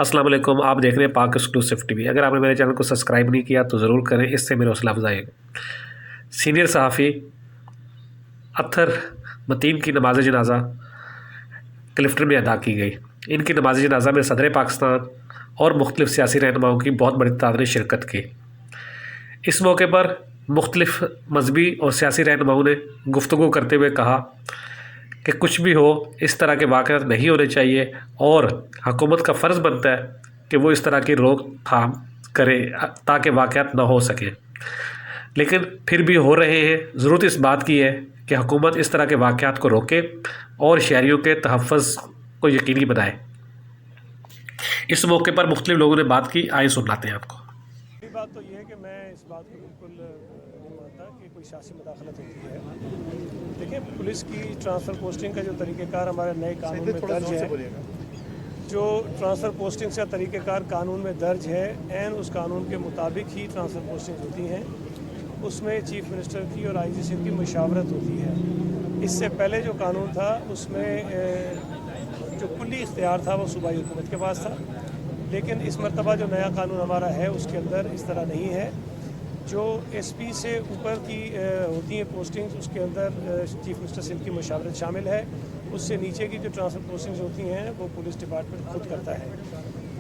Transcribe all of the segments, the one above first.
السلام علیکم، آپ دیکھ رہے ہیں پاک ایکسکلوسیو ٹی وی۔ اگر آپ نے میرے چینل کو سبسکرائب نہیں کیا تو ضرور کریں، اس سے میرا حوصلہ افزائی گا۔ سینئر صحافی اطہر متین کی نماز جنازہ کلفٹن میں ادا کی گئی۔ ان کی نماز جنازہ میں صدر پاکستان اور مختلف سیاسی رہنماؤں کی بہت بڑی تعداد نے شرکت کی۔ اس موقع پر مختلف مذہبی اور سیاسی رہنماؤں نے گفتگو کرتے ہوئے کہا کہ کچھ بھی ہو، اس طرح کے واقعات نہیں ہونے چاہیے اور حکومت کا فرض بنتا ہے کہ وہ اس طرح کی روک تھام کرے تاکہ واقعات نہ ہو سکیں، لیکن پھر بھی ہو رہے ہیں۔ ضرورت اس بات کی ہے کہ حکومت اس طرح کے واقعات کو روکے اور شہریوں کے تحفظ کو یقینی بنائے۔ اس موقع پر مختلف لوگوں نے بات کی، آئیں سناتے ہیں آپ کو۔ پہلی بات تو یہ ہے کہ میں اس بات کو بالکل نہیں مانتا کہ کوئی سیاسی مداخلت ہوتی ہے۔ دیکھیں، پولیس کی ٹرانسفر پوسٹنگ کا جو طریقہ کار ہمارے نئے قانون میں درج ہے، جو ٹرانسفر پوسٹنگ کا طریقہ کار قانون میں درج ہے، عین اس قانون کے مطابق ہی ٹرانسفر پوسٹنگ ہوتی ہیں۔ اس میں چیف منسٹر کی اور آئی جی سندھ کی مشاورت ہوتی ہے۔ اس سے پہلے جو قانون تھا اس میں جو کلی اختیار تھا وہ صوبائی حکومت کے پاس تھا، لیکن اس مرتبہ جو نیا قانون ہمارا ہے اس کے اندر اس طرح نہیں ہے۔ جو ایس پی سے اوپر کی ہوتی ہیں پوسٹنگز، اس کے اندر چیف منسٹر سندھ کی مشاورت شامل ہے۔ اس سے نیچے کی جو ٹرانسفر پوسٹنگز ہوتی ہیں وہ پولیس ڈپارٹمنٹ خود کرتا ہے۔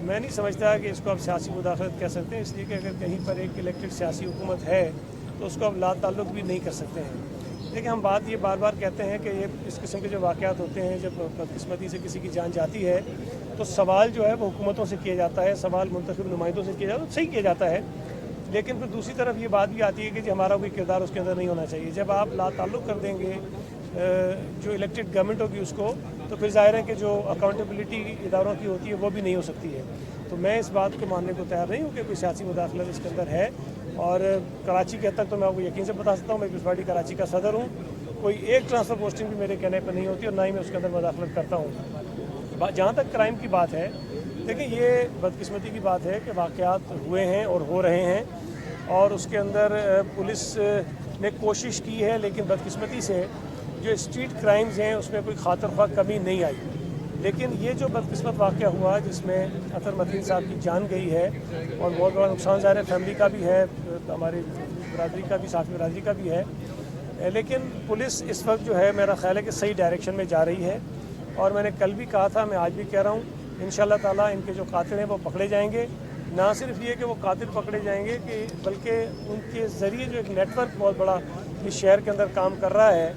میں نہیں سمجھتا کہ اس کو آپ سیاسی مداخلت کہہ سکتے ہیں، اس لیے کہ اگر کہیں پر ایک الیکٹڈ سیاسی حکومت ہے تو اس کو آپ لا تعلق بھی نہیں کر سکتے ہیں۔ لیکن ہم بات یہ بار بار کہتے ہیں کہ یہ اس قسم کے جو واقعات ہوتے ہیں، جب بدقسمتی سے کسی کی جان جاتی ہے تو سوال جو ہے وہ حکومتوں سے کیا جاتا ہے، سوال منتخب نمائندوں سے کیا جاتا ہے، صحیح کیا جاتا ہے، لیکن پھر دوسری طرف یہ بات بھی آتی ہے کہ ہمارا کوئی کردار اس کے اندر نہیں ہونا چاہیے۔ جب آپ لا تعلق کر دیں گے جو الیکٹڈ گورنمنٹ ہوگی اس کو، تو پھر ظاہر ہے کہ جو اکاؤنٹیبلٹی اداروں کی ہوتی ہے وہ بھی نہیں ہو سکتی ہے۔ تو میں اس بات کو ماننے کو تیار نہیں ہوں کہ کوئی سیاسی مداخلت اس کے اندر ہے، اور کراچی کے حد تک تو میں آپ کو یقین سے بتا سکتا ہوں، میں پیپلز پارٹی کراچی کا صدر ہوں، کوئی ایک ٹرانسفر پوسٹنگ بھی میرے کہنے پر نہیں ہوتی اور نہ ہی میں اس کے اندر مداخلت کرتا ہوں۔ جہاں تک کرائم کی بات ہے، دیکھیں یہ بدقسمتی کی بات ہے کہ واقعات ہوئے ہیں اور ہو رہے ہیں، اور اس کے اندر پولیس نے کوشش کی ہے، لیکن بدقسمتی سے جو اسٹریٹ کرائمز ہیں اس میں کوئی خاطر خواہ کمی نہیں آئی۔ لیکن یہ جو بدقسمت واقعہ ہوا جس میں اطہر متین صاحب کی جان گئی ہے اور بہت بڑا نقصان ظاہر ہے فیملی کا بھی ہے، ہماری برادری کا بھی، صحافی برادری کا بھی ہے، لیکن پولیس اس وقت جو ہے میرا خیال ہے کہ صحیح ڈائریکشن میں جا رہی ہے۔ اور میں نے کل بھی کہا تھا، میں آج بھی کہہ رہا ہوں، انشاءاللہ تعالیٰ ان کے جو قاتل ہیں وہ پکڑے جائیں گے۔ نہ صرف یہ کہ وہ قاتل پکڑے جائیں گے کہ بلکہ ان کے ذریعے جو ایک نیٹ ورک بہت بڑا اس شہر کے اندر کام کر رہا ہے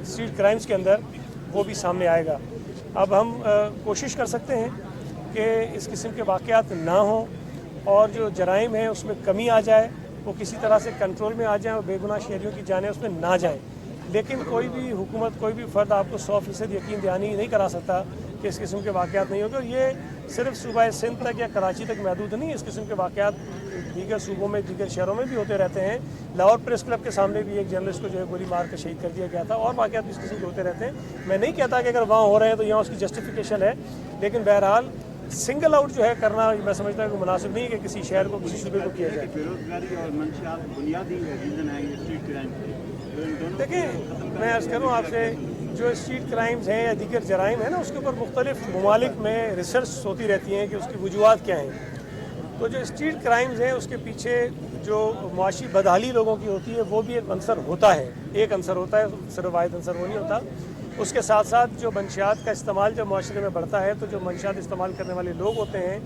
اسٹریٹ کرائمز کے اندر، وہ بھی سامنے آئے گا۔ اب ہم کوشش کر سکتے ہیں کہ اس قسم کے واقعات نہ ہوں اور جو جرائم ہیں اس میں کمی آ جائے، وہ کسی طرح سے کنٹرول میں آ جائیں اور بے گناہ شہریوں کی جانیں اس میں نہ جائیں۔ لیکن کوئی بھی حکومت، کوئی بھی فرد آپ کو 100% یقین دہانی نہیں کرا سکتا کہ اس قسم کے واقعات نہیں ہوگے۔ اور یہ صرف صوبہ سندھ تک یا کراچی تک محدود نہیں ہے، اس قسم کے واقعات دیگر صوبوں میں، دیگر شہروں میں بھی ہوتے رہتے ہیں۔ لاہور پریس کلب کے سامنے بھی ایک جرنلسٹ کو جو ہے گولی مار کر شہید کر دیا گیا تھا، اور واقعات بھی اس قسم کے ہوتے رہتے ہیں۔ میں نہیں کہتا کہ اگر وہاں ہو رہے ہیں تو یہاں اس کی جسٹیفیکیشن ہے، لیکن بہرحال سنگل آؤٹ جو ہے کرنا میں سمجھتا ہوں کہ مناسب نہیں ہے کہ کسی شہر کو، کسی صوبے کو کیا جائے۔ بےروزگاری اور منشیات بنیادی ریزن ہے یہ اسٹریٹ کرائم۔ دیکھیں، میں عرض کروں آپ سے، جو اسٹریٹ کرائمز ہیں یا دیگر جرائم ہیں نا، اس کے اوپر مختلف ممالک میں ریسرچ ہوتی رہتی ہیں کہ اس کی وجوہات کیا ہیں۔ تو جو اسٹریٹ کرائمز ہیں اس کے پیچھے جو معاشی بدحالی لوگوں کی ہوتی ہے وہ بھی ایک عنصر ہوتا ہے، ایک عنصر ہوتا ہے، صرف واحد عنصر وہ نہیں ہوتا۔ اس کے ساتھ ساتھ جو منشیات کا استعمال جب معاشرے میں بڑھتا ہے تو جو منشیات استعمال کرنے والے لوگ ہوتے ہیں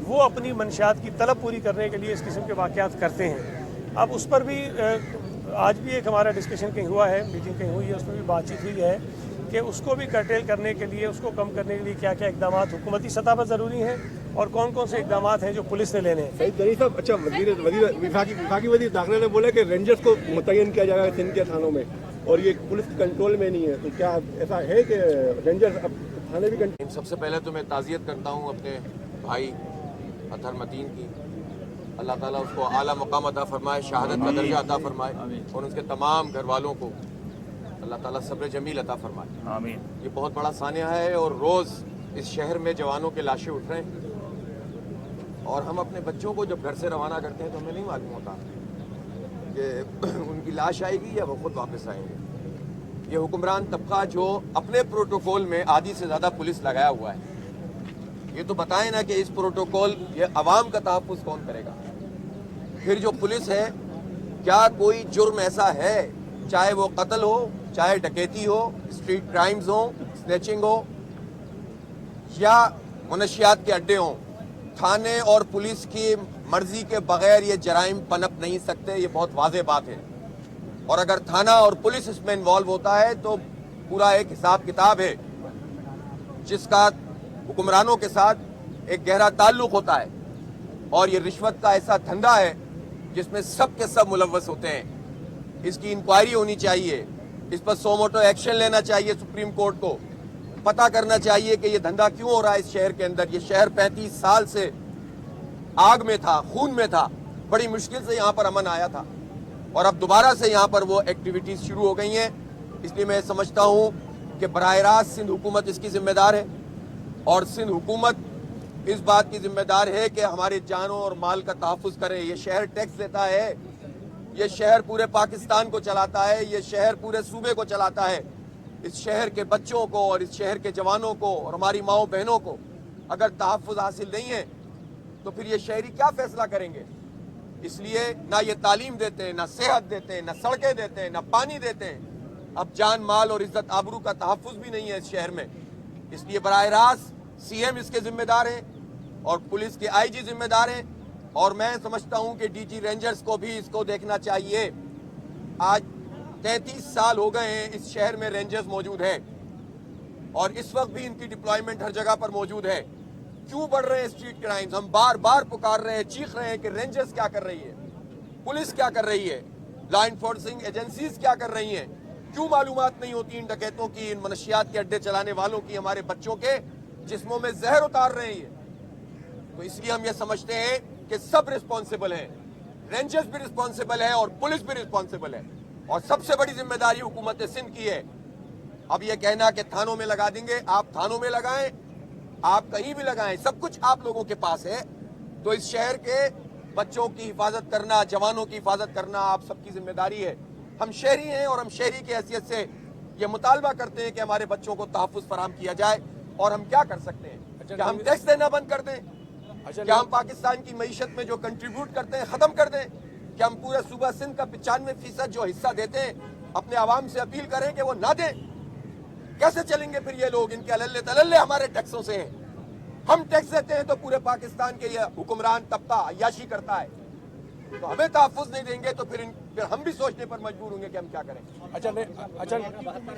وہ اپنی منشیات کی طلب پوری کرنے کے لیے اس قسم کے واقعات کرتے ہیں۔ اب اس پر بھی آج بھی ایک ہمارا ڈسکشن کہیں ہوا ہے، میٹنگ کہیں ہوئی ہے، اس میں بھی بات چیت ہوئی ہے کہ اس کو بھی کرٹیل کرنے کے لیے، اس کو کم کرنے کے لیے کیا کیا اقدامات حکومتی سطح پر ضروری ہیں اور کون کون سے اقدامات ہیں جو پولیس نے لینے ہیں۔ سعید دری صاحب، اچھا، وفاقی وزیر داخلہ نے بولا کہ رینجرز کو متعین کیا جائے گا سندھ کے تھانوں میں، اور یہ پولیس کنٹرول میں نہیں ہے، تو کیا ایسا ہے کہ رینجرز اب تھانے بھی کنٹرول؟ سب سے پہلے تو میں تعزیت کرتا ہوں اپنے بھائی اطہر متین کی، اللہ تعالیٰ اس کو اعلیٰ مقام عطا فرمائے، شہادت کا درجہ عطا فرمائے، اور اس کے تمام گھر والوں کو اللہ تعالیٰ صبر جمیل عطا فرمائے۔ آمین۔ یہ بہت بڑا سانحہ ہے اور روز اس شہر میں جوانوں کے لاشیں اٹھ رہے ہیں، اور ہم اپنے بچوں کو جب گھر سے روانہ کرتے ہیں تو ہمیں نہیں معلوم ہوتا کہ ان کی لاش آئے گی یا وہ خود واپس آئیں گے۔ یہ حکمران طبقہ جو اپنے پروٹوکول میں آدھی سے زیادہ پولیس لگایا ہوا ہے، ये तो बताएं ना कि इस प्रोटोकॉल ये अवाम का तहफ़्फ़ुज़ कौन करेगा। फिर जो पुलिस है, क्या कोई जुर्म ऐसा है, चाहे वो कत्ल हो, चाहे डकैती हो, स्ट्रीट क्राइम्स हो, स्नैचिंग हो या मनशियात के अड्डे हों, थाने और पुलिस की मर्जी के बगैर ये जराइम पनप नहीं सकते। ये बहुत वाज़ेह बात है। और अगर थाना और पुलिस इसमें इन्वॉल्व होता है तो पूरा एक हिसाब किताब है जिसका हुक्मरानों के साथ एक गहरा ताल्लुक होता है। और ये रिश्वत का ऐसा धंधा है जिसमें सब के सब मुलव्वस होते हैं। इसकी इंक्वायरी होनी चाहिए, इस पर सो मोटो एक्शन लेना चाहिए। सुप्रीम कोर्ट को पता करना चाहिए कि ये धंधा क्यों हो रहा है इस शहर के अंदर। ये शहर 35 साल से आग में था, खून में था, बड़ी मुश्किल से यहाँ पर अमन आया था और अब दोबारा से यहाँ पर वो एक्टिविटीज शुरू हो गई हैं। इसलिए मैं समझता हूँ कि बराह रास्त सिंध हुकूमत इसकी जिम्मेदार है और सिंध हुकूमत इस बात की जिम्मेदार है कि हमारे जानों और माल का तहफ़्फ़ुज़ करे। ये शहर टैक्स देता है, ये शहर पूरे पाकिस्तान को चलाता है, ये शहर पूरे सूबे को चलाता है। इस शहर के बच्चों को और इस शहर के जवानों को और हमारी माओ बहनों को अगर तहफ़्फ़ुज़ हासिल नहीं है तो फिर ये शहरी क्या फैसला करेंगे। इसलिए ना ये तालीम देते हैं, ना सेहत देते हैं, ना सड़कें देते हैं, ना पानी देते हैं। अब जान माल और इज्जत आबरू का तहफ़्फ़ुज़ भी नहीं है इस शहर में। इसलिए बराह रास्त सीएम इसके जिम्मेदार हैं और पुलिस के आईजी जिम्मेदार हैं और मैं समझता हूं कि डीजी रेंजर्स को भी इसको देखना चाहिए। आज 33 साल हो गए हैं इस शहर में रेंजर्स मौजूद है और इस वक्त भी इनकी डिप्लॉयमेंट हर जगह पर मौजूद है। क्यों बढ़ रहे हैं स्ट्रीट क्राइम्स? हम बार बार पुकार रहे हैं, चीख रहे हैं कि रेंजर्स क्या कर रही है, पुलिस क्या कर रही है, लॉ इन्फोर्सिंग एजेंसीज क्या कर रही हैं। क्यों मालूमात नहीं होती इन डकैतों की, इन मनशियात के अड्डे चलाने वालों की, हमारे बच्चों के जिस्मों में जहर उतार रहे हैं। तो इसलिए हम ये समझते हैं कि सब रिस्पॉन्सिबल हैं, रेंजर्स भी रिस्पॉन्सिबल है और पुलिस भी रिस्पॉन्सिबल है और सबसे बड़ी जिम्मेदारी हुकूमत सिंध की है। अब ये कहना कि थानों में लगा देंगे, आप थानों में लगाएं, आप कहीं भी लगाएं, सब कुछ आप लोगों के पास है। तो इस शहर के बच्चों की हिफाजत करना, जवानों की हिफाजत करना आप सबकी जिम्मेदारी है। हम शहरी हैं और हम शहरी की हैसियत से ये मुतालबा करते हैं कि हमारे बच्चों को तहफ़्फ़ुज़ फराहम किया जाए। और हम क्या कर सकते हैं? क्या हम टैक्स देना बंद कर दें? क्या हम पाकिस्तान की मईशत में जो कंट्रीब्यूट करते हैं ख़त्म कर दें? क्या हम पूरे सूबा सिंध का 95% जो हिस्सा देते हैं अपने आवाम से अपील करें कि वो ना दें? कैसे चलेंगे फिर ये लोग? इनके अल्ले तलल्ले हमारे टैक्सों से हैं। हम टैक्स देते हैं तो पूरे पाकिस्तान के ये हुक्मरान तबका अय्याशी करता है। तो हमें तहफ़्फ़ुज़ नहीं देंगे तो फिर हम भी सोचने पर मजबूर होंगे कि हम क्या करें। 72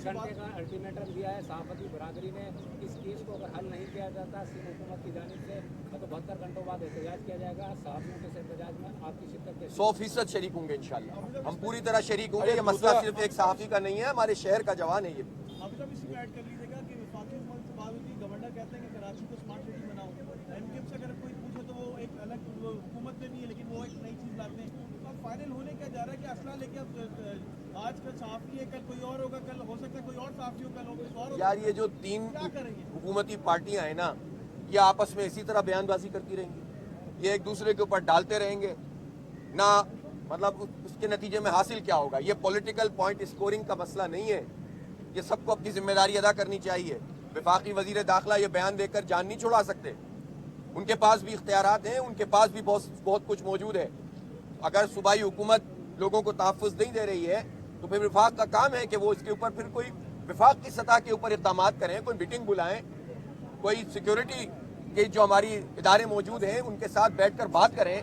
घंटे का अल्टीमेटम दिया है सहाफ़ती बरादरी ने। इस केस को अगर हल नहीं किया जाता सिंध हुकूमत की जानिब से तो 72 घंटों बाद एहतजाज किया जाएगा। सहाफ़ियों के एहतजाज में आपकी शिरकत कैसे? 100% शरीक होंगे इंशाल्लाह। हम पूरी तरह शरीक होंगे। ये मसला सिर्फ एक सहाफ़ी का नहीं है, हमारे शहर का जवान है। ये इसी में ऐड कर लीजिएगा कि वफाकी हुकूमत से बात हुई, गवर्नर कहते हैं कि कराची को स्मार्ट सिटी बनाओ। एमकेएम से अगर कोई पूछे तो वो एक अलग हुकूमत में नहीं है लेकिन वो एक नई चीज़ लाते हैं। तो अब फाइनल होने क्या जा रहा है कि असला लेके आज का सहाफ़ी है, कल कोई और होगा, कल हो सकता है कोई और सहाफ़ी हो, कल हो कोई और। यार ये जो 3 हुकूमती पार्टियां हैं ना, ये आपस में इसी तरह बयानबाजी करती रहेंगी। ये एक दूसरे के ऊपर डालते रहेंगे ना, मतलब उसके नतीजे में हासिल क्या होगा? ये पॉलिटिकल पॉइंट स्कोरिंग का मसला नहीं है। ये सबको अपनी जिम्मेदारी अदा करनी चाहिए। वफाकी वजीर दाखिला ये बयान देकर जान नहीं छुड़ा सकते। उनके पास भी इख्तियारात हैं, उनके पास भी बहुत कुछ मौजूद है। अगर सूबाई हुकूमत लोगों को तहफ़्फ़ुज़ नहीं दे रही है तो फिर विफाक का काम है कि वो इसके ऊपर फिर कोई विफाक की सतह के ऊपर इक़दामात करें, कोई मीटिंग बुलाएं, कोई सिक्योरिटी के जो हमारी इदारे मौजूद हैं उनके साथ बैठकर बात करें,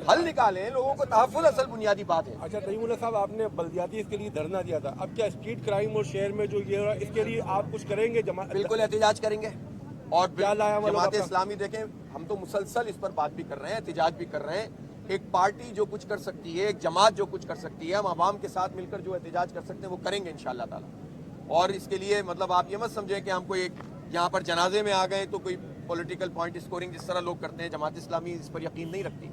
हल निकालें। लोगों को तहफ़्फ़ुज़ असल बुनियादी बात है। अच्छा नईमुल्लाह साहब, आपने बल्दियाती इसके लिए धरना दिया था, अब क्या स्ट्रीट क्राइम और शहर में जो ये हो रहा है इसके लिए आप कुछ करेंगे? बिल्कुल एहतजाज करेंगे और क्या लाया जमात इस्लामी देखें, हम तो मुसलसल इस पर बात भी कर रहे हैं, एहतजाज भी कर रहे हैं। एक पार्टी जो कुछ कर सकती है, एक जमात जो कुछ कर सकती है, हम आवाम के साथ मिलकर जो एहतजाज कर सकते हैं वो करेंगे इंशाअल्लाह ताला। और इसके लिए मतलब आप ये मत समझें कि हम कोई एक यहाँ पर जनाजे में आ गए तो कोई पॉलिटिकल पॉइंट स्कोरिंग जिस तरह लोग करते हैं, जमात इस्लामी इस पर यकीन नहीं रखती।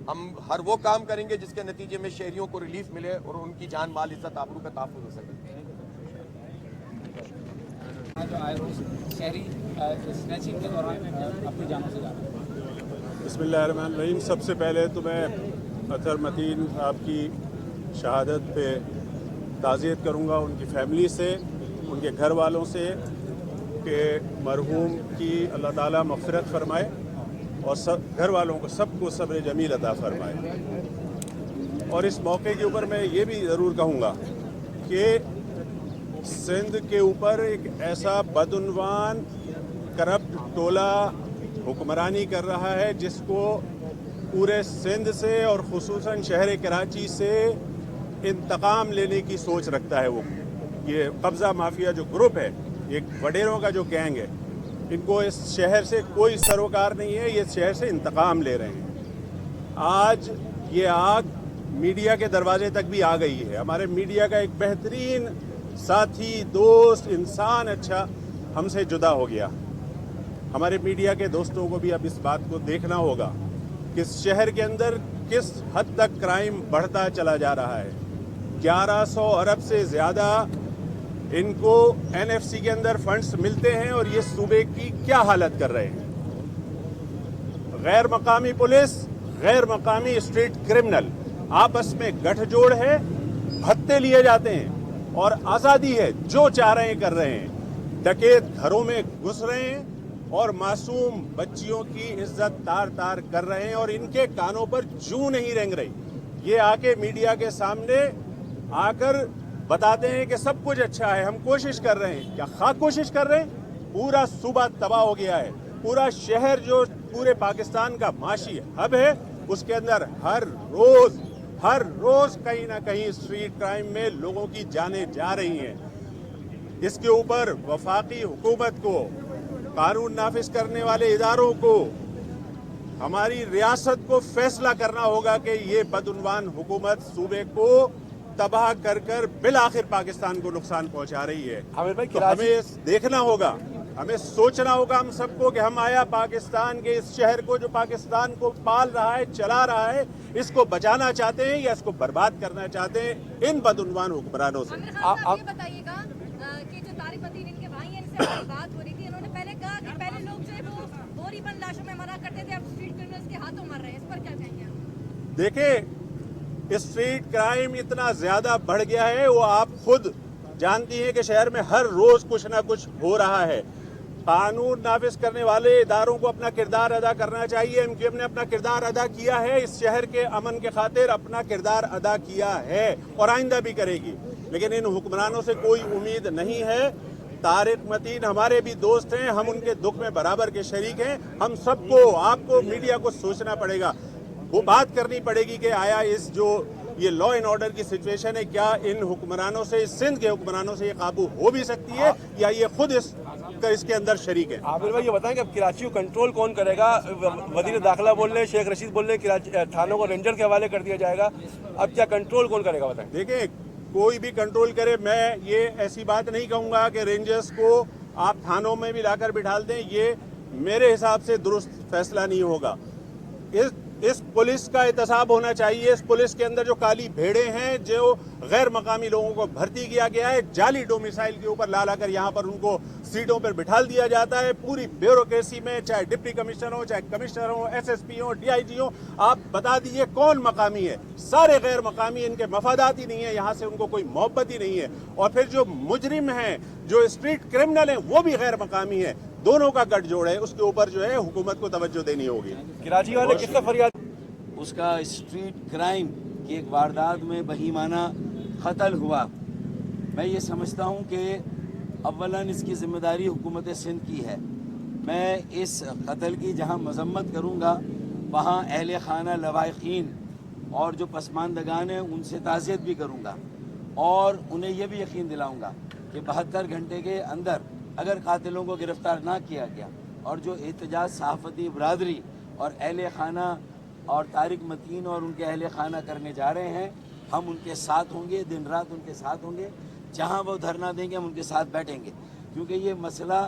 हम हर वो काम करेंगे जिसके नतीजे में शहरियों को रिलीफ मिले और उनकी जान माल इज्जत आबरू का तहफ़्फ़ुज़ हो सके। जो आए रोज शहरी स्नैचिंग के दौरान अपनी जानों से जा रहे हैं। बिस्मिल्लाहिर्रहमानिर्रहीम। सबसे पहले तो मैं अतहर मतीन साहब की शहादत पे ताज़ियत करूँगा, उनकी फैमिली से, उनके घर वालों से, कि मरहूम की अल्लाह ताला मग़फ़िरत फ़रमाए और सब घर वालों को सबको सब्र जमील अता फ़रमाए। और इस मौके के ऊपर मैं ये भी ज़रूर कहूँगा कि सिंध के ऊपर एक ऐसा बदउनवान करप्ट टोला हुक्मरानी कर रहा है जिसको पूरे सिंध से और ख़ुसूसन शहर कराची से इंतकाम लेने की सोच रखता है। वो ये कब्ज़ा माफिया जो ग्रुप है, एक वडेरों का जो गैंग है, इनको इस शहर से कोई सरोकार नहीं है, ये शहर से इंतकाम ले रहे हैं। आज ये आग मीडिया के दरवाजे तक भी आ गई है। हमारे मीडिया का एक बेहतरीन साथी, दोस्त, इंसान अच्छा हमसे जुदा हो गया। हमारे मीडिया के दोस्तों को भी अब इस बात को देखना होगा कि इस शहर के अंदर किस हद तक क्राइम बढ़ता चला जा रहा है। 1100 अरब से ज़्यादा इनको NFC के अंदर फंड्स मिलते हैं और ये सूबे की क्या हालत कर रहे हैं। गैर मकामी पुलिस, गैर मकामी स्ट्रीट क्रिमिनल आपस में गठजोड़ है, भत्ते लिए जाते हैं और आज़ादी है, जो चाह रहे हैं कर रहे हैं। डकैत घरों में घुस रहे हैं और मासूम बच्चियों की इज्जत तार तार कर रहे हैं और इनके कानों पर जूं नहीं रेंग रही। ये आके मीडिया के सामने आकर बताते हैं कि सब कुछ अच्छा है, हम कोशिश कर रहे हैं। क्या खाक कोशिश कर रहे हैं? पूरा सूबा तबाह हो गया है। पूरा शहर जो पूरे पाकिस्तान का माशी हब है, उसके अंदर हर रोज कहीं ना कहीं स्ट्रीट क्राइम में लोगों की जानें जा रही हैं। इसके ऊपर वफाकी हुकूमत को, कानून नाफिज करने वाले इदारों को, हमारी रियासत को फैसला करना होगा कि ये बदउनवान हुकूमत सूबे को तबाह कर कर बिल आखिर पाकिस्तान को नुकसान पहुंचा रही है। तो हमें देखना होगा, हमें सोचना होगा हम सबको कि हम आया पाकिस्तान के इस शहर को, जो पाकिस्तान को पाल रहा है, चला रहा है, इसको बचाना चाहते हैं या इसको बर्बाद करना चाहते हैं इन बदउनवान हुक्मरानों से। आप ये बताइएगा कि जो तारिक मतीन इनके भाई हैं, इनसे बात हो रही थी, इन्होंने पहले कहा कि पहले लोग जो है वो बोरी बंद लाशों में मरा करते थे, अब स्ट्रीट क्रिमिनल्स के हाथों मर रहे हैं। इस पर क्या कहेंगे आप? देखिए, स्ट्रीट क्राइम इतना ज्यादा बढ़ गया है, वो आप खुद जानती हैं कि शहर में हर रोज कुछ ना कुछ हो रहा है। कानून नाफिज करने वाले इदारों को अपना किरदार अदा करना चाहिए। MQM ने अपना किरदार अदा किया है, इस शहर के अमन के खातिर अपना किरदार अदा किया है और आइंदा भी करेगी। लेकिन इन हुक्मरानों से कोई उम्मीद नहीं है। तारिक मतीन हमारे भी दोस्त हैं, हम उनके दुख में बराबर के शरीक हैं। हम सबको, आपको, मीडिया को सोचना पड़ेगा, वो बात करनी पड़ेगी कि आया इस जो ये लॉ एंड ऑर्डर की सिचुएशन है, क्या इन हुक्मरानों से, इस सिंध के हुक्मरानों से ये काबू हो भी सकती है या ये खुद इसके अंदर शरीक है। आबिर भाई ये बताएं कि अब कराची को कंट्रोल कौन करेगा? वजीर दाखिला बोल रहे हैं, शेख रशीद बोल रहे हैं कराची थानों को रेंजर के हवाले कर दिया जाएगा। अब क्या कंट्रोल कौन करेगा बताएं? देखिए, कोई भी कंट्रोल करे, मैं ये ऐसी बात नहीं कहूँगा कि रेंजर्स को आप थानों में भी लाकर बिठा दें, ये मेरे हिसाब से दुरुस्त फैसला नहीं होगा। इस पुलिस का एहतसाब होना चाहिए। इस पुलिस के अंदर जो काली भेड़े हैं, जो गैर मकामी लोगों को भर्ती किया गया है, जाली डोमिसाइल के ऊपर ला कर यहाँ पर उनको सीटों पर बिठा दिया जाता है। पूरी ब्यूरोक्रेसी में, चाहे डिप्टी कमिश्नर हो, चाहे कमिश्नर हो, SSP हो, DIG हो, आप बता दीजिए कौन मकामी है? सारे गैर मकामी, इनके मफादात ही नहीं है, यहाँ से उनको कोई मोहब्बत ही नहीं है। और फिर जो मुजरिम हैं, जो स्ट्रीट क्रिमिनल हैं, वो भी गैर मकामी है। दोनों का गठजोड़ है, उसके ऊपर जो है हुकूमत को तवज्जो देनी होगी। कराची वाले किसका फरियाद? उसका स्ट्रीट क्राइम की एक वारदात में बहीमाना कत्ल हुआ। मैं ये समझता हूँ कि अव्वलन इसकी ज़िम्मेदारी हुकूमत सिंध की है। मैं इस कत्ल की जहाँ मजम्मत करूँगा, वहाँ अहले खाना लवाहिकीन और जो पसमानदगान हैं उनसे ताज़ियत भी करूँगा और उन्हें यह भी यकीन दिलाऊँगा कि 72 घंटे के अंदर अगर कातिलों को गिरफ़्तार ना किया गया और जो एहतजाज सहाफ़ती बरादरी और अहले खाना और तारिक मतीन और उनके अहले खाना करने जा रहे हैं, हम उनके साथ होंगे, दिन रात उनके साथ होंगे। जहां वो धरना देंगे हम उनके साथ बैठेंगे, क्योंकि ये मसला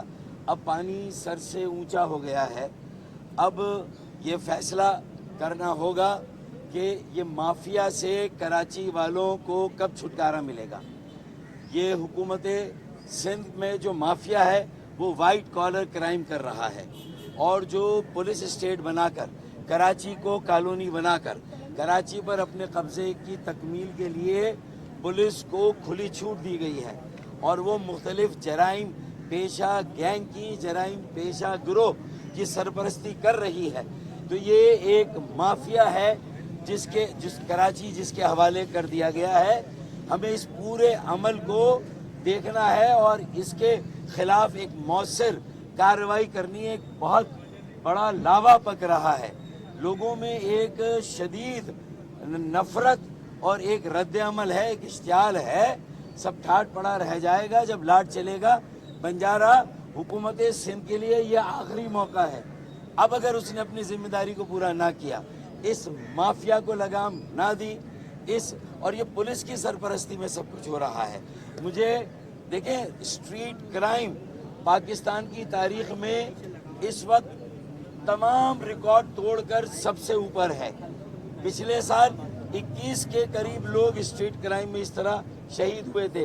अब पानी सर से ऊंचा हो गया है। अब ये फैसला करना होगा कि ये माफिया से कराची वालों को कब छुटकारा मिलेगा। ये हुकूमत सिंध में जो माफिया है वो वाइट कॉलर क्राइम कर रहा है और जो पुलिस स्टेट बनाकर, कराची को कॉलोनी बनाकर, कराची पर अपने कब्ज़े की तकमील के लिए पुलिस को खुली छूट दी गई है और वो मुख्तलिफ जराइम पेशा गैंग की, जराइम पेशा गिरोह की सरपरस्ती कर रही है। तो ये एक माफिया है जिस कराची जिसके हवाले कर दिया गया है। हमें इस पूरे अमल को देखना है और इसके खिलाफ एक मौसर कार्रवाई करनी है। एक बहुत बड़ा लावा पक रहा है, लोगों में एक शदीद नफरत और एक रद्द अमल है, एक इश्तियाल है। सब ठाट पड़ा रह जाएगा जब लाट चलेगा। बंजारा हुकूमत सिंध के लिए यह आखिरी मौका है। अब अगर उसने अपनी जिम्मेदारी को पूरा ना किया, इस माफिया को लगाम ना दी, और ये पुलिस की सरपरस्ती में सब कुछ हो रहा है। मुझे देखें, स्ट्रीट क्राइम पाकिस्तान की तारीख में इस वक्त तमाम रिकॉर्ड तोड़कर सबसे ऊपर है। पिछले साल 21 के करीब लोग स्ट्रीट क्राइम में इस तरह शहीद हुए थे।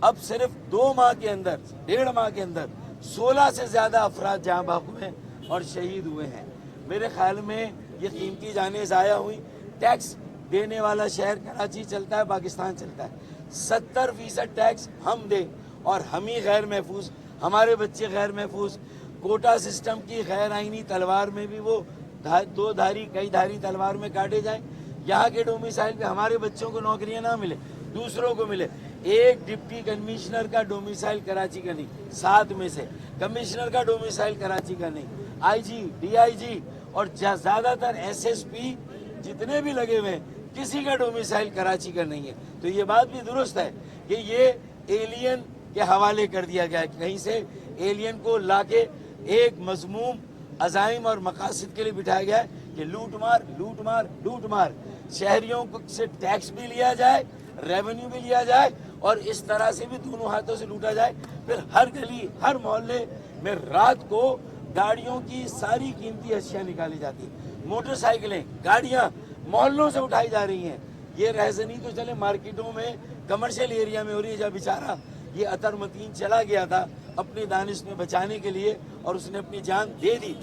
अब सिर्फ 2 माह के अंदर, 1.5 माह के अंदर 16 से ज्यादा अफराद जहाँ बाग हुए और शहीद हुए हैं। मेरे ख्याल में ये कीमती जानें ज़ाया हुई। टैक्स देने वाला शहर कराची चलता है, पाकिस्तान चलता है। 70% टैक्स हम दें और हम ही गैर महफूज, हमारे बच्चे गैर महफूज। कोटा सिस्टम की गैर आइनी तलवार में भी वो 2 धारी कई धारी तलवार में काटे जाएं। यहाँ के डोमिसाइल पे हमारे बच्चों को नौकरियां ना मिले, दूसरों को मिले। एक डिप्टी कमिश्नर का डोमिसाइल कराची का नहीं, 7 में से कमिश्नर का डोमिसाइल कराची का नहीं, आईजी, डीआईजी और ज्यादातर एसएसपी जितने भी लगे हुए हैं, किसी का डोमिसाइल कराची का नहीं है। तो ये बात भी दुरुस्त है कि ये एलियन के हवाले कर दिया गया है। कहीं से एलियन को लाके एक मजमूम अजाइम और मकासद के लिए बिठाया गया है कि लूट मार लूट मार लूट मार, शहरियों से टैक्स भी लिया जाए, रेवेन्यू भी लिया जाए और इस तरह से भी दोनों हाथों से लूटा जाए। फिर हर गली, हर मोहल्ले में रात को गाड़ियों की सारी कीमती अशिया निकाली जाती है। मोटरसाइकिलें, गाड़ियां मोहल्लों से उठाई जा रही हैं। ये रहजनी तो चले मार्केटों में, कमर्शियल एरिया में हो रही है। जब बेचारा ये अतर मतीन चला गया था अपनी दानिश में बचाने के लिए और उसने अपनी जान दे दी।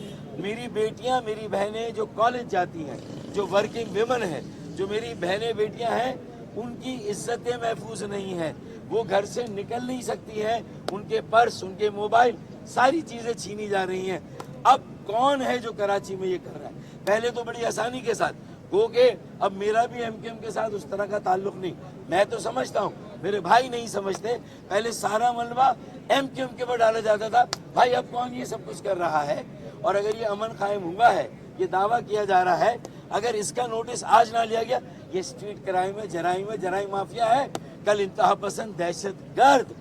मेरी बेटियां, मेरी बहनें जो कॉलेज जाती हैं, जो वर्किंग विमेन हैं, जो मेरी बहनें बेटियां हैं, उनकी इज्जतें महफूज नहीं हैं। वो घर से निकल नहीं सकती हैं, उनके पर्स, उनके मोबाइल, सारी चीजें छीनी जा रही हैं। अब कौन है जो कराची में ये कर रहा है? पहले तो बड़ी आसानी के साथ गो के, अब मेरा भी एमकेएम के साथ उस तरह का ताल्लुक नहीं, मैं तो समझता हूँ, मेरे भाई नहीं समझते। पहले सारा मलबा एमकेएम के ऊपर डाला जाता था, भाई अब कौन ये सब कुछ कर रहा है? और अगर ये अमन कायम हुआ है, ये दावा किया जा रहा है, अगर इसका नोटिस आज ना लिया गया, ये स्ट्रीट क्राइम है, जराइम माफिया है। कल इंतहा पसंद दहशत गर्द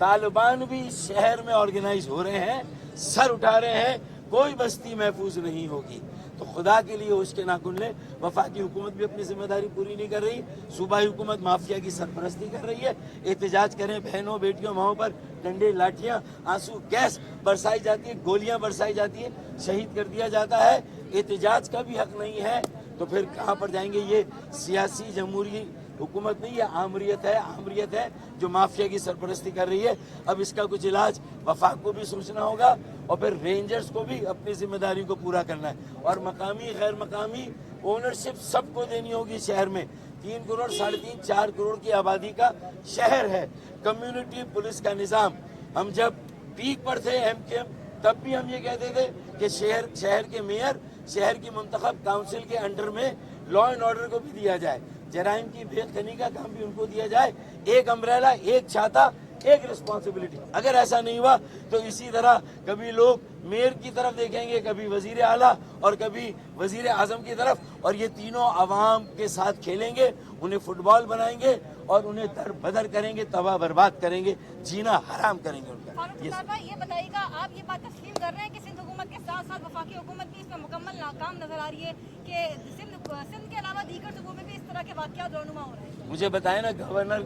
तालिबान भी शहर में ऑर्गेनाइज हो रहे हैं, सर उठा रहे हैं, कोई बस्ती महफूज नहीं होगी। तो खुदा के लिए होश के नाखून ले। वफाकी हुकूमत भी अपनी जिम्मेदारी पूरी नहीं कर रही, सूबाई हुकूमत माफिया की सरपरस्ती कर रही है। एहतजाज करें, बहनों बेटियों माओं पर डंडे, लाठियां, आंसू गैस बरसाई जाती है, गोलियां बरसाई जाती है, शहीद कर दिया जाता है। एहतजाज का भी हक नहीं है तो फिर कहाँ पर जाएंगे? ये सियासी जमहूरी हुकूमत नहीं, ये आमरियत है जो माफिया की सरपरस्ती कर रही है। अब इसका कुछ इलाज वफाक को भी सोचना होगा और फिर रेंजर्स को भी अपनी जिम्मेदारी को पूरा करना है। और मकामी गैर मकामी ओनरशिप सबको देनी होगी। शहर में 3 करोड़, 3.5, 4 करोड़ की आबादी का शहर है। कम्युनिटी पुलिस का निज़ाम, हम जब पीक पर थे एमकेएम, तब भी हम ये कहते थे कि शहर के मेयर, शहर की मुंतखब काउंसिल के अंडर में लॉ एंड ऑर्डर को भी दिया जाए, जराइम की बेखनी का काम भी उनको दिया जाए। एक अम्ब्रेला, एक छाता, एक रिस्पॉन्सिबिलिटी। अगर ऐसा नहीं हुआ तो इसी तरह कभी लोग मेयर की तरफ देखेंगे, कभी वजीर आला और कभी वजीर आजम की तरफ, और ये तीनों अवाम के साथ खेलेंगे, उन्हें फुटबॉल बनाएंगे और उन्हें दर बदर करेंगे, तबाह बर्बाद करेंगे, जीना हराम करेंगे उनका। ये बताइएगा, आप ये बात तस्लीम कर रहे हैं कि सिंध हुकूमत के साथ साथ वफाकी हुकूमत भी इसमें मुकम्मल नाकाम नजर आ रही है कि सिंध के अलावा दीगर सूबों में भी इस तरह के वाक़यात रौनुमा हो रहे हैं? मुझे बताए ना, गवर्नर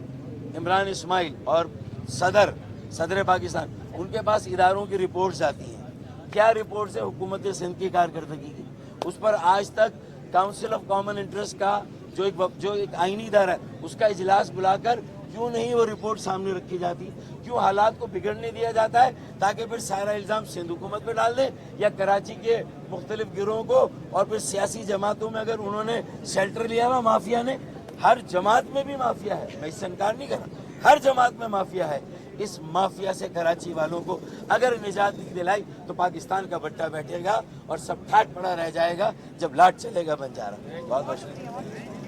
इमरान इस्माइल और सदर पाकिस्तान, उनके पास इदारों की रिपोर्ट्स आती हैं। क्या रिपोर्ट्स है हुकूमत सिंध की कारकर्दगी की? उस पर आज तक काउंसिल ऑफ कॉमन इंटरेस्ट का जो एक आईनी इदारा है, उसका इजलास बुलाकर क्यों नहीं वो रिपोर्ट सामने रखी जाती? क्यों हालात को बिगड़ने दिया जाता है ताकि फिर सारा इल्ज़ाम सिंध हुकूमत पे डाल दे या कराची के मुख्तलिफ गिरोहों को? और फिर सियासी जमातों में अगर उन्होंने शेल्टर लिया हुआ माफिया ने, हर जमात में भी माफिया है, मैं इससे इनकार नहीं कर रहा, हर जमात में माफिया है। اس مافیا سے کراچی والوں کو اگر نجات نہیں دلائی تو پاکستان کا بٹا بیٹھے گا اور سب ٹھاٹ پڑا رہ جائے گا جب لاٹ چلے گا بنجارہ. بہت بہت شکریہ.